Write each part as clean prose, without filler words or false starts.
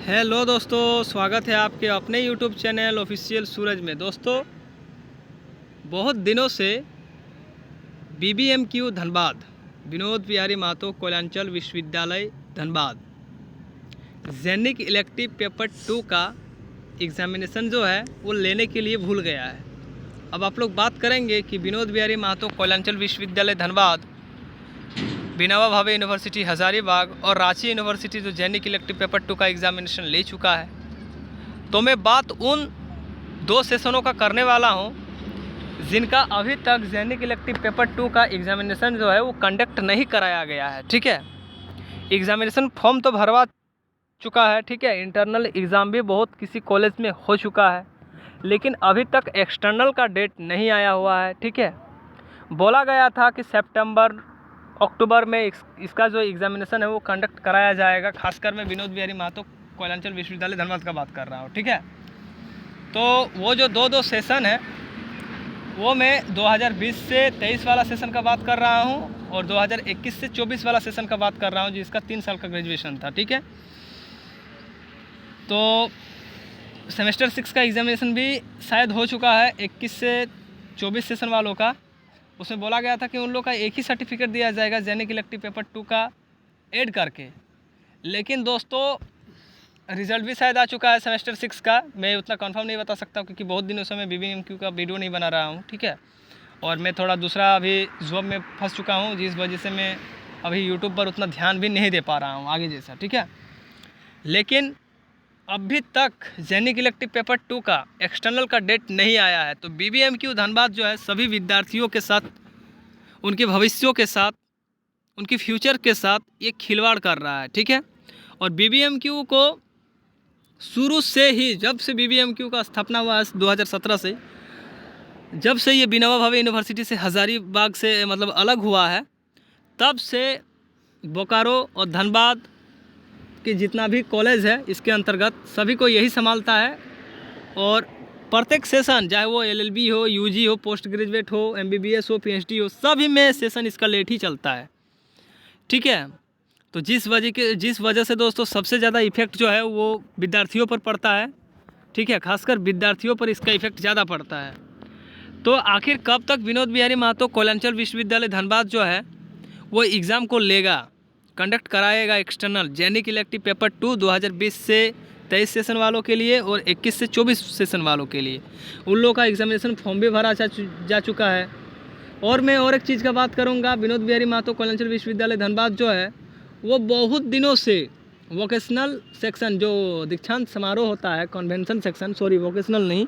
Hello दोस्तों, स्वागत है आपके अपने यूट्यूब चैनल ऑफिशियल सूरज में। दोस्तों, बहुत दिनों से बीबीएमक्यू धनबाद, विनोद बिहारी महतो कोयलांचल विश्वविद्यालय धनबाद, जेनिक इलेक्टिव पेपर 2 का एग्ज़ामिनेशन जो है वो लेने के लिए भूल गया है। अब आप लोग बात करेंगे कि विनोद बिहारी महतो कोयलांचल विश्वविद्यालय धनबाद, विनोबा भावे यूनिवर्सिटी हज़ारीबाग और रांची यूनिवर्सिटी जो जेनिक इलेक्टिव पेपर 2 का एग्ज़ामिनेशन ले चुका है। तो मैं बात उन 2 सेशनों का करने वाला हूं जिनका अभी तक जेनिक इलेक्टिव पेपर 2 का एग्ज़ामिनेशन जो है वो कंडक्ट नहीं कराया गया है। ठीक है, एग्ज़ामिनेशन फॉर्म तो भरवा चुका है। ठीक है, इंटरनल एग्ज़ाम भी बहुत किसी कॉलेज में हो चुका है, लेकिन अभी तक एक्सटर्नल का डेट नहीं आया हुआ है। ठीक है, बोला गया था कि सितंबर अक्टूबर में इसका जो एग्ज़ामिनेशन है वो कंडक्ट कराया जाएगा। खासकर मैं विनोद बिहारी महतो कोयलांचल विश्वविद्यालय धनबाद का बात कर रहा हूँ। ठीक है, तो वो जो दो सेशन है वो मैं 2020 से 23 वाला सेशन का बात कर रहा हूँ और 2021 से 24 वाला सेशन का बात कर रहा हूँ, जिसका 3 साल का ग्रेजुएशन था। ठीक है, तो सेमेस्टर 6 का एग्ज़ामिनेशन भी शायद हो चुका है 21 से 24 सेशन वालों का। उसमें बोला गया था कि उन लोग का एक ही सर्टिफिकेट दिया जाएगा जेनिक इलेक्टिव पेपर 2 का ऐड करके। लेकिन दोस्तों, रिज़ल्ट भी शायद आ चुका है सेमेस्टर 6 का। मैं उतना कंफर्म नहीं बता सकता क्योंकि बहुत दिनों से मैं बीबीएमक्यू का वीडियो नहीं बना रहा हूँ। ठीक है, और मैं थोड़ा दूसरा अभी जॉब में फंस चुका हूँ, जिस वजह से मैं अभी यूट्यूब पर उतना ध्यान भी नहीं दे पा रहा हूँ आगे जैसा। ठीक है, लेकिन अभी तक जेनिक इलेक्टिव पेपर 2 का एक्सटर्नल का डेट नहीं आया है। तो बीबीएमक्यू धनबाद जो है सभी विद्यार्थियों के साथ, उनके भविष्यों के साथ, उनकी फ्यूचर के साथ ये खिलवाड़ कर रहा है। ठीक है, और बीबीएमक्यू को शुरू से ही, जब से बीबीएमक्यू का स्थापना हुआ है 2017 से, जब से ये विनोबा भावे यूनिवर्सिटी से हज़ारीबाग से मतलब अलग हुआ है, तब से बोकारो और धनबाद के जितना भी कॉलेज है इसके अंतर्गत सभी को यही संभालता है। और प्रत्येक सेशन, चाहे वो एलएलबी हो, यूजी हो, पोस्ट ग्रेजुएट हो, एमबीबीएस हो, पीएचडी हो, सभी में सेशन इसका लेट ही चलता है। ठीक है, तो जिस वजह से दोस्तों सबसे ज़्यादा इफेक्ट जो है वो विद्यार्थियों पर पड़ता है। ठीक है, खासकर विद्यार्थियों पर इसका इफेक्ट ज़्यादा पड़ता है। तो आखिर कब तक विनोद बिहारी महतो कोयलांचल विश्वविद्यालय धनबाद जो है वो एग्ज़ाम को लेगा, कंडक्ट कराएगा एक्सटर्नल जेनिक इलेक्टिव पेपर 2 2020 से 23 सेशन वालों के लिए और 21 से 24 सेशन वालों के लिए। उन लोगों का एग्ज़ामिनेशन फॉर्म भी भरा जा चुका है। और मैं और एक चीज़ का बात करूंगा, विनोद बिहारी महतो कोयलांचल विश्वविद्यालय धनबाद जो है वो बहुत दिनों से वोकेशनल सेक्शन, जो दीक्षांत समारोह होता है, कन्वेंशन सेक्शन, सॉरी वोकेशनल नहीं,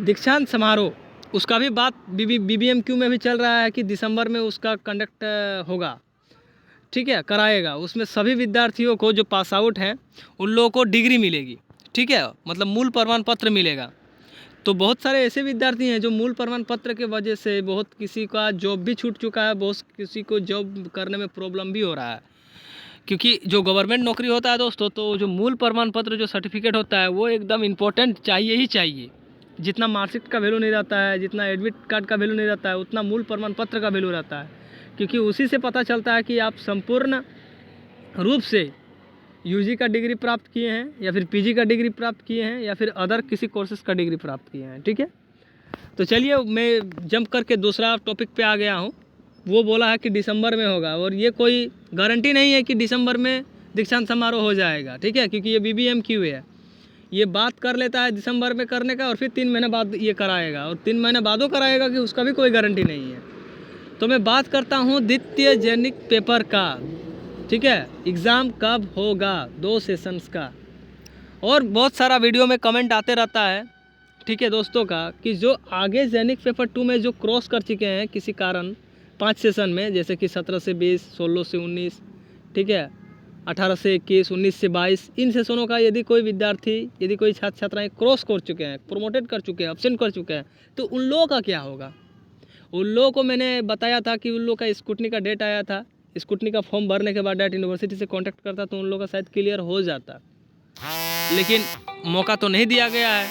दीक्षांत समारोह, उसका भी बात बीबीएमक्यू में भी चल रहा है कि दिसंबर में उसका कंडक्ट होगा। ठीक है, कराएगा। उसमें सभी विद्यार्थियों को जो पास आउट हैं उन लोगों को डिग्री मिलेगी। ठीक है, मतलब मूल प्रमाण पत्र मिलेगा। तो बहुत सारे ऐसे विद्यार्थी हैं जो मूल प्रमाण पत्र के वजह से, बहुत किसी का जॉब भी छूट चुका है, बहुत किसी को जॉब करने में प्रॉब्लम भी हो रहा है। क्योंकि जो गवर्नमेंट नौकरी होता है दोस्तों, तो जो मूल प्रमाण पत्र, जो सर्टिफिकेट होता है वो एकदम इम्पोर्टेंट चाहिए ही चाहिए। जितना मार्कशीट का वैल्यू नहीं रहता है, जितना एडमिट कार्ड का वैल्यू नहीं रहता है, उतना मूल प्रमाण पत्र का वैल्यू रहता है। क्योंकि उसी से पता चलता है कि आप संपूर्ण रूप से यूजी का डिग्री प्राप्त किए हैं या फिर पीजी का डिग्री प्राप्त किए हैं या फिर अदर किसी कोर्सेज का डिग्री प्राप्त किए हैं। ठीक है, तो चलिए मैं जंप करके दूसरा टॉपिक पे आ गया हूँ। वो बोला है कि दिसंबर में होगा, और ये कोई गारंटी नहीं है कि दिसंबर में दीक्षांत समारोह हो जाएगा। ठीक है, क्योंकि ये बीबीएमक्यू है, ये बात कर लेता है दिसंबर में करने का और फिर 3 महीने बाद ये कराएगा, और 3 महीने बादों कराएगा कि उसका भी कोई गारंटी नहीं है। तो मैं बात करता हूँ द्वितीय जेनिक पेपर का। ठीक है, एग्ज़ाम कब होगा, 2 सेशंस का। और बहुत सारा वीडियो में कमेंट आते रहता है, ठीक है दोस्तों का, कि जो आगे जेनिक पेपर 2 में जो क्रॉस कर चुके हैं किसी कारण 5 सेशन में, जैसे कि 17 से 20, 16 से 19, ठीक है, 18 से 21, 19 से 22, इन सेशनों का यदि कोई विद्यार्थी, यदि कोई छात्र छात्राएँ क्रॉस कर चुके हैं, प्रोमोटेड कर चुके हैं, एब्सेंट कर चुके हैं, तो उन लोगों का क्या होगा। उन लोगों को मैंने बताया था कि उन लोगों का स्क्रूटनी का डेट आया था, स्क्रूटनी का फॉर्म भरने के बाद डायरेक्ट यूनिवर्सिटी से कांटेक्ट करता तो उन लोगों का शायद क्लियर हो जाता, लेकिन मौका तो नहीं दिया गया है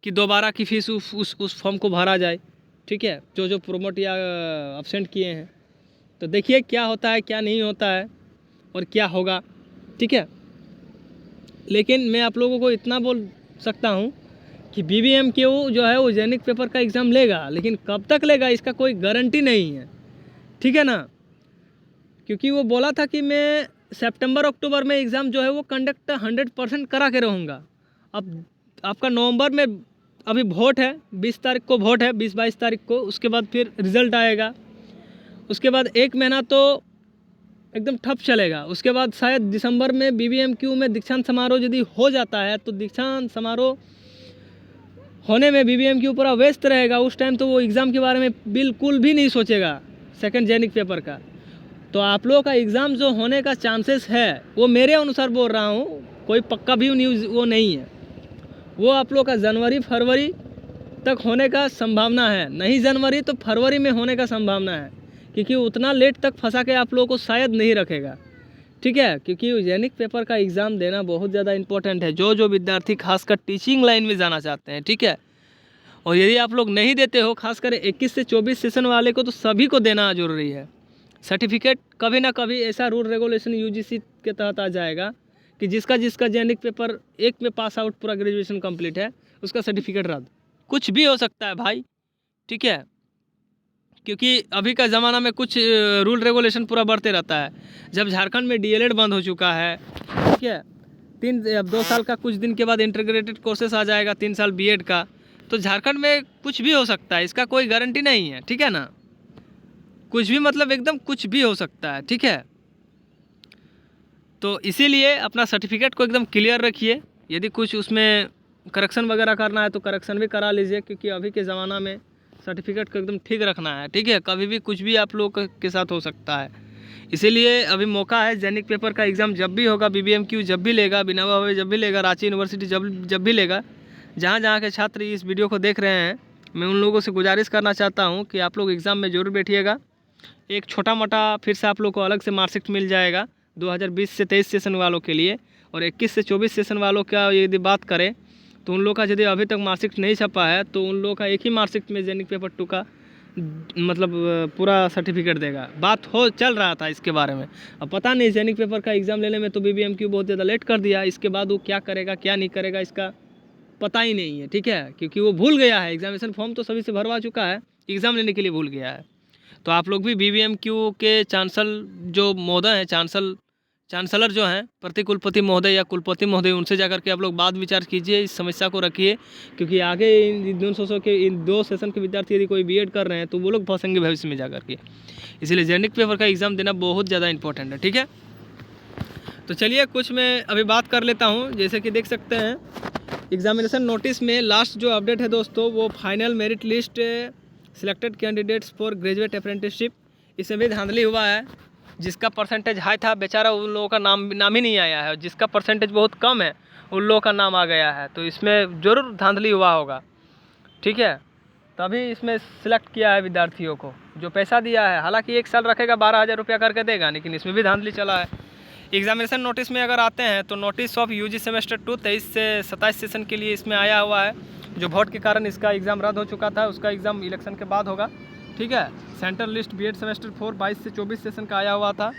कि दोबारा की फीस उस फॉर्म को भरा जाए। ठीक है, जो प्रोमोट या एब्सेंट किए हैं। तो देखिए क्या होता है, क्या नहीं होता है और क्या होगा। ठीक है, लेकिन मैं आप लोगों को इतना बोल सकता हूँ कि BBMQ जो है वो जेनिक पेपर का एग्ज़ाम लेगा, लेकिन कब तक लेगा इसका कोई गारंटी नहीं है, ठीक है ना। क्योंकि वो बोला था कि मैं सितंबर अक्टूबर में एग्ज़ाम जो है वो कंडक्ट 100% करा के रहूँगा। अब आपका नवंबर में अभी वोट है, 20 तारीख को वोट है, 20-22 तारीख को, उसके बाद फिर रिज़ल्ट आएगा, उसके बाद 1 महीना तो एकदम ठप चलेगा। उसके बाद शायद दिसंबर में BBMQ में दीक्षांत समारोह यदि हो जाता है तो दीक्षांत समारोह होने में BBMQ पूरा व्यस्त रहेगा। उस टाइम तो वो एग्ज़ाम के बारे में बिल्कुल भी नहीं सोचेगा सेकंड जेनिक पेपर का। तो आप लोगों का एग्ज़ाम जो होने का चांसेस है वो मेरे अनुसार बोल रहा हूँ, कोई पक्का भी न्यूज़ वो नहीं है, वो आप लोग का जनवरी फरवरी तक होने का संभावना है, नहीं जनवरी तो फरवरी में होने का संभावना है, क्योंकि उतना लेट तक फंसा के आप लोगों को शायद नहीं रखेगा, ठीक है। क्योंकि जेनिक पेपर का एग्ज़ाम देना बहुत ज़्यादा इंपॉर्टेंट है, जो विद्यार्थी खासकर टीचिंग लाइन में जाना चाहते हैं, ठीक है। और यदि आप लोग नहीं देते हो, खासकर 21 से 24 सेशन वाले को, तो सभी को देना जरूरी है। सर्टिफिकेट कभी ना कभी ऐसा रूल रेगुलेशन UGC के तहत आ जाएगा कि जिसका जेनिक पेपर 1 में पास आउट पूरा ग्रेजुएशन कंप्लीट है, उसका सर्टिफिकेट रद्द, कुछ भी हो सकता है भाई, ठीक है। क्योंकि अभी का ज़माना में कुछ रूल रेगुलेशन पूरा बढ़ते रहता है। जब झारखंड में DLED बंद हो चुका है, ठीक है, 2 साल का कुछ दिन के बाद इंटीग्रेटेड कोर्सेस आ जाएगा, 3 साल B.Ed का, तो झारखंड में कुछ भी हो सकता है, इसका कोई गारंटी नहीं है, ठीक है ना। कुछ भी मतलब एकदम कुछ भी हो सकता है, ठीक है। तो इसीलिए अपना सर्टिफिकेट को एकदम क्लियर रखिए। यदि कुछ उसमें करेक्शन वगैरह करना है तो करेक्शन भी करा लीजिए, क्योंकि अभी के ज़माना में सर्टिफिकेट को एकदम ठीक रखना है, ठीक है। कभी भी कुछ भी आप लोग के साथ हो सकता है, इसीलिए अभी मौका है। जेनिक पेपर का एग्ज़ाम जब भी होगा, BBMQ जब भी लेगा, बिना भावे जब भी लेगा, रांची यूनिवर्सिटी जब भी लेगा, जहाँ के छात्र इस वीडियो को देख रहे हैं, मैं उन लोगों से गुजारिश करना चाहता हूँ कि आप लोग एग्ज़ाम में ज़रूर बैठिएगा। एक छोटा मोटा फिर से आप लोग को अलग से मार्कशीट मिल जाएगा 2020 से 23 सेशन वालों के लिए। और 21 से 24 सेशन वालों का यदि बात करें तो उन लोग का यदि अभी तक मार्कशीट नहीं छपा है तो उन लोग का एक ही मार्कशीट में जेनिक पेपर 2 का मतलब पूरा सर्टिफिकेट देगा। बात चल रहा था इसके बारे में, अब पता नहीं जेनिक पेपर का एग्ज़ाम लेने में तो BBMQ बहुत ज़्यादा लेट कर दिया। इसके बाद वो क्या करेगा क्या नहीं करेगा इसका पता ही नहीं है, ठीक है, क्योंकि वो भूल गया है। एग्जामिनेशन फॉर्म तो सभी से भरवा चुका है, एग्ज़ाम लेने के लिए भूल गया है। तो आप लोग भी BBMQ के जो महोदय हैं, चांसलर जो हैं, प्रतिकुलपति महोदय या कुलपति महोदय, उनसे जाकर के आप लोग बात विचार कीजिए, इस समस्या को रखिए। क्योंकि आगे इन 2 सेशन के विद्यार्थी यदि कोई B.Ed कर रहे हैं तो वो लोग फंसेंगे भविष्य में जाकर के। इसलिए जेनिक पेपर का एग्ज़ाम देना बहुत ज़्यादा इंपॉर्टेंट है, ठीक है। तो चलिए कुछ मैं अभी बात कर लेता हूँ। जैसे कि देख सकते हैं एग्जामिनेशन नोटिस में लास्ट जो अपडेट है दोस्तों, वो final merit list selected candidates for graduate apprenticeship, इसमें भी धांधली हुआ है। जिसका परसेंटेज हाई था बेचारा, उन लोगों का नाम ही नहीं आया है। जिसका परसेंटेज बहुत कम है उन लोगों का नाम आ गया है। तो इसमें ज़रूर धांधली हुआ होगा, ठीक है। तभी इसमें सिलेक्ट किया है विद्यार्थियों को, जो पैसा दिया है। हालांकि 1 साल रखेगा 12,000 रुपया करके देगा, लेकिन इसमें भी धांधली चला है। एग्जामिनेशन नोटिस में अगर आते हैं तो नोटिस ऑफ UG सेमेस्टर 2 23 से 27 सेशन के लिए इसमें आया हुआ है। जो वोट के कारण इसका एग्ज़ाम रद्द हो चुका था, उसका एग्ज़ाम इलेक्शन के बाद होगा, ठीक है। सेंट्रल लिस्ट B.Ed सेमेस्टर 4 22 से 24 सेशन का आया हुआ था।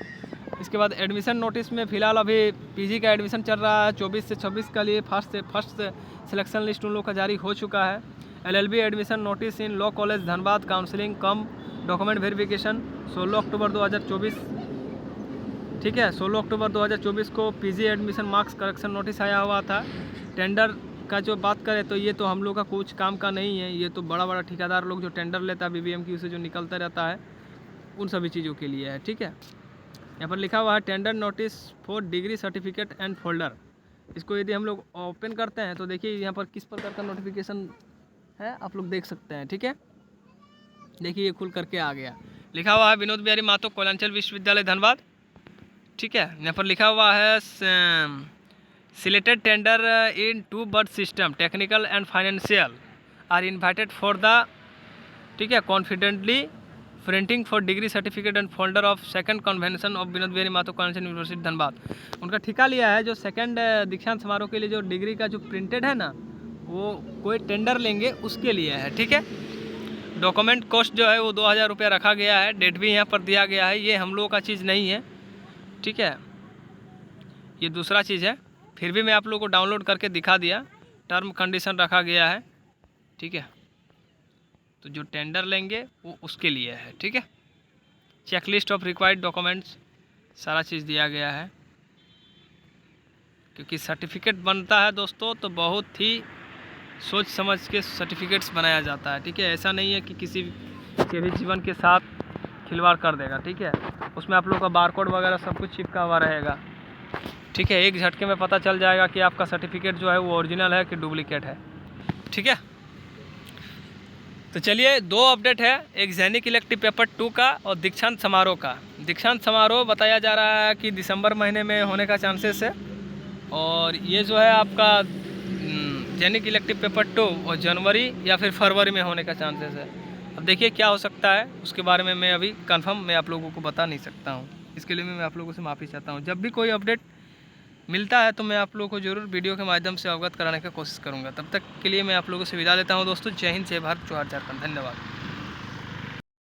इसके बाद एडमिशन नोटिस में फ़िलहाल अभी PG का एडमिशन चल रहा है। 24 से 26 के लिए फर्स्ट सिलेक्शन लिस्ट उन लोग का जारी हो चुका है। LLB admission notice in law college Dhanbad, counselling come document verification 16 अक्टूबर 2024, ठीक है। 16 अक्टूबर 2024 को PG admission marks correction notice आया हुआ था। टेंडर का जो बात करें तो ये तो हम लोग का कुछ काम का नहीं है, ये तो बड़ा ठेकेदार लोग जो टेंडर लेता है BBMQ से जो निकलता रहता है, उन सभी चीज़ों के लिए है, ठीक है। यहाँ पर लिखा हुआ है tender notice for degree certificate and folder. इसको यदि हम लोग ओपन करते हैं तो देखिए यहाँ पर किस प्रकार का नोटिफिकेशन है, आप लोग देख सकते हैं, ठीक है। देखिए ये खुल करके आ गया, लिखा हुआ है विनोद बिहारी महतो कोयलांचल विश्वविद्यालय धनबाद, ठीक है। यहाँ पर लिखा हुआ है selected tender in 2 birth system technical and financial are invited for the, ठीक है, confidentially printing for degree certificate and folder of second convention of Vinod Bihari Mahto college university Dhanbad. उनका ठेका लिया है जो सेकंड दीक्षांत समारोह के लिए जो डिग्री का जो प्रिंटेड है ना, वो कोई टेंडर लेंगे उसके लिए है, ठीक है। डॉक्यूमेंट कॉस्ट जो है वो 2,000 रुपया रखा गया है। डेट भी यहाँ पर दिया गया है, ये हम लोगों का चीज़ नहीं है, ठीक है, ये दूसरा चीज़ है। फिर भी मैं आप लोगों को डाउनलोड करके दिखा दिया, टर्म कंडीशन रखा गया है, ठीक है। तो जो टेंडर लेंगे वो उसके लिए है, ठीक है। चेकलिस्ट ऑफ रिक्वायर्ड डॉक्यूमेंट्स सारा चीज़ दिया गया है, क्योंकि सर्टिफिकेट बनता है दोस्तों तो बहुत ही सोच समझ के सर्टिफिकेट्स बनाया जाता है, ठीक है। ऐसा नहीं है कि किसी के भी जीवन के साथ खिलवाड़ कर देगा, ठीक है। उसमें आप लोगों का बारकोड वगैरह सब कुछ चिपका हुआ रहेगा, ठीक है। एक झटके में पता चल जाएगा कि आपका सर्टिफिकेट जो है वो ओरिजिनल है कि डुप्लीकेट है, ठीक है। तो चलिए 2 अपडेट है, एक ज़ैनिक इलेक्टिव पेपर 2 का और दीक्षांत समारोह का। दीक्षांत समारोह बताया जा रहा है कि दिसंबर महीने में होने का चांसेस है, और ये जो है आपका ज़ैनिक इलेक्टिव पेपर 2 और जनवरी या फिर फरवरी में होने का चांसेस है। अब देखिए क्या हो सकता है, उसके बारे में मैं अभी कंफर्म मैं आप लोगों को बता नहीं सकता हूँ। इसके लिए मैं आप लोगों से माफ़ी चाहता हूँ। जब भी कोई अपडेट मिलता है तो मैं आप लोगों को ज़रूर वीडियो के माध्यम से अवगत कराने की कोशिश करूँगा। तब तक के लिए मैं आप लोगों से विदा लेता हूँ दोस्तों। जय हिंद, जय भारत, जोहार झारखंड, धन्यवाद।